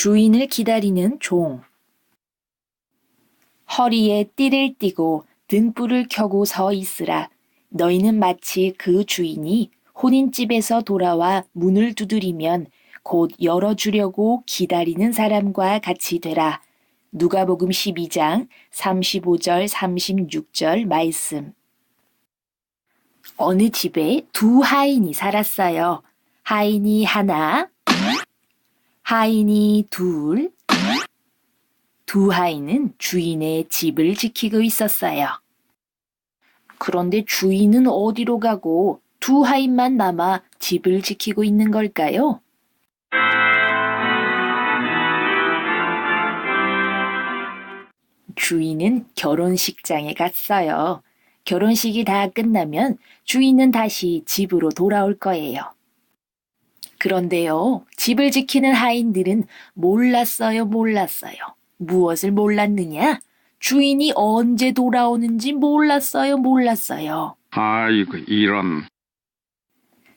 주인을 기다리는 종. 허리에 띠를 띠고 등불을 켜고 서 있으라. 너희는 마치 그 주인이 혼인집에서 돌아와 문을 두드리면 곧 열어주려고 기다리는 사람과 같이 되라. 누가복음 12장 35절 36절 말씀. 어느 집에 두 하인이 살았어요. 하인이 하나, 하인이 둘. 두 하인은 주인의 집을 지키고 있었어요. 그런데 주인은 어디로 가고 두 하인만 남아 집을 지키고 있는 걸까요? 주인은 결혼식장에 갔어요. 결혼식이 다 끝나면 주인은 다시 집으로 돌아올 거예요. 그런데요, 집을 지키는 하인들은 몰랐어요. 무엇을 몰랐느냐? 주인이 언제 돌아오는지 몰랐어요. 아이고, 이런.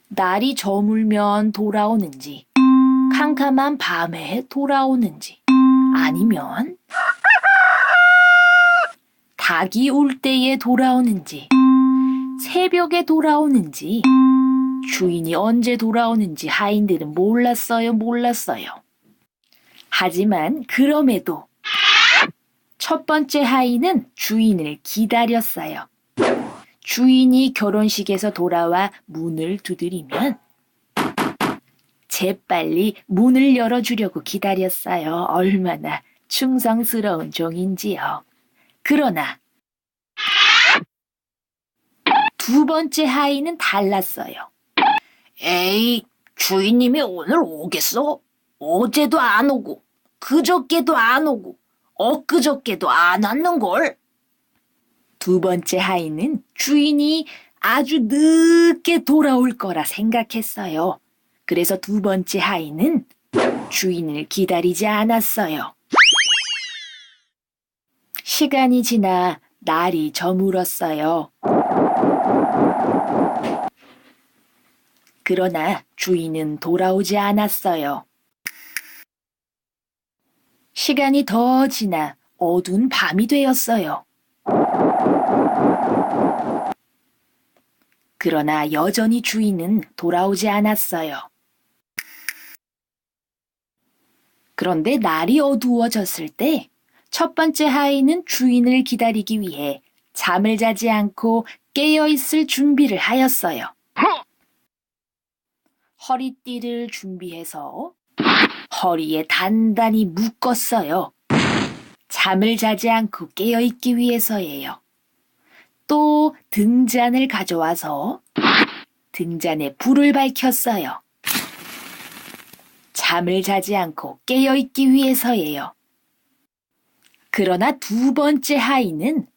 날이 저물면 돌아오는지, 캄캄한 밤에 돌아오는지, 아니면 닭이 울 때에 돌아오는지, 새벽에 돌아오는지, 주인이 언제 돌아오는지 하인들은 몰랐어요. 하지만 그럼에도 첫 번째 하인은 주인을 기다렸어요. 주인이 결혼식에서 돌아와 문을 두드리면 재빨리 문을 열어주려고 기다렸어요. 얼마나 충성스러운 종인지요. 그러나 두 번째 하인은 달랐어요. 에이, 주인님이 오늘 오겠어? 어제도 안 오고, 그저께도 안 오고, 엊그저께도 안 왔는걸. 두 번째 하인은 주인이 아주 늦게 돌아올 거라 생각했어요. 그래서 두 번째 하인은 주인을 기다리지 않았어요. 시간이 지나 날이 저물었어요. 그러나 주인은 돌아오지 않았어요. 시간이 더 지나 어두운 밤이 되었어요. 그러나 여전히 주인은 돌아오지 않았어요. 그런데 날이 어두워졌을 때 첫 번째 하인은 주인을 기다리기 위해 잠을 자지 않고 깨어있을 준비를 하였어요. 허리띠를 준비해서 허리에 단단히 묶었어요. 잠을 자지 않고 깨어있기 위해서예요. 또 등잔을 가져와서 등잔에 불을 밝혔어요. 잠을 자지 않고 깨어있기 위해서예요. 그러나 두 번째 하인은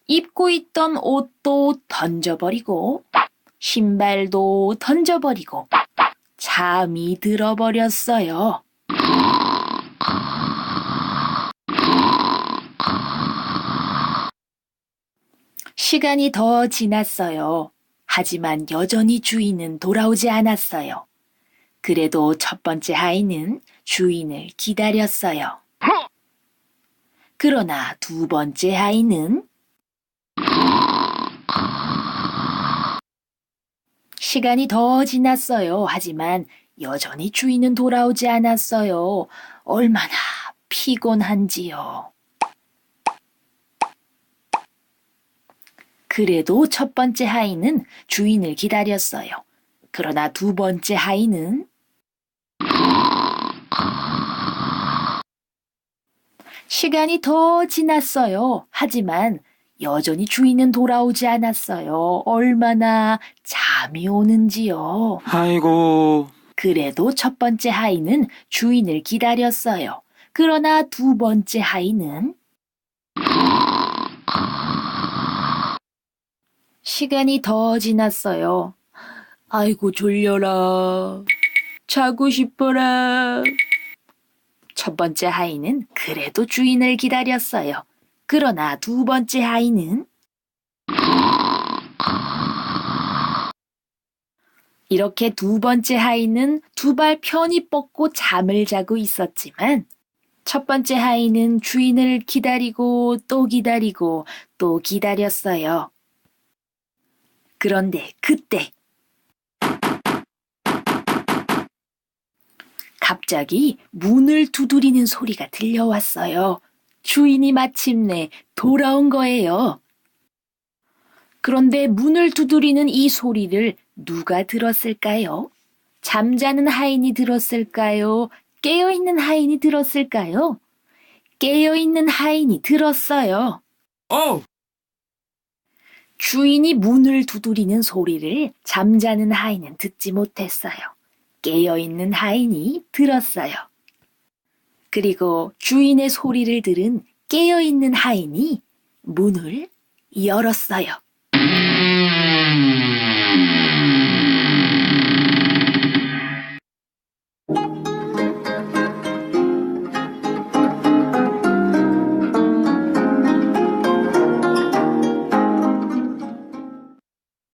입고 있던 옷도 던져버리고 신발도 던져버리고 잠이 들어버렸어요. 시간이 더 지났어요. 하지만 여전히 주인은 돌아오지 않았어요. 그래도 첫 번째 하인은 주인을 기다렸어요. 그러나 두 번째 하인은 시간이 더 지났어요. 하지만 여전히 주인은 돌아오지 않았어요. 얼마나 피곤한지요. 그래도 첫 번째 하인은 주인을 기다렸어요. 그러나 두 번째 하인은 시간이 더 지났어요. 하지만 여전히 주인은 돌아오지 않았어요. 얼마나 잠이 오는지요. 아이고. 그래도 첫 번째 하인은 주인을 기다렸어요. 그러나 두 번째 하인은 시간이 더 지났어요. 아이고 졸려라. 자고 싶어라. 첫 번째 하인은 그래도 주인을 기다렸어요. 그러나 두 번째 하인은 이렇게 두 번째 하인은 두 발 편히 뻗고 잠을 자고 있었지만 첫 번째 하인은 주인을 기다리고 또 기다리고 또 기다렸어요. 그런데 그때 갑자기 문을 두드리는 소리가 들려왔어요. 주인이 마침내 돌아온 거예요. 그런데 문을 두드리는 이 소리를 누가 들었을까요? 잠자는 하인이 들었을까요? 깨어있는 하인이 들었을까요? 깨어있는 하인이 들었어요. 주인이 문을 두드리는 소리를 잠자는 하인은 듣지 못했어요. 깨어있는 하인이 들었어요. 그리고 주인의 소리를 들은 깨어있는 하인이 문을 열었어요.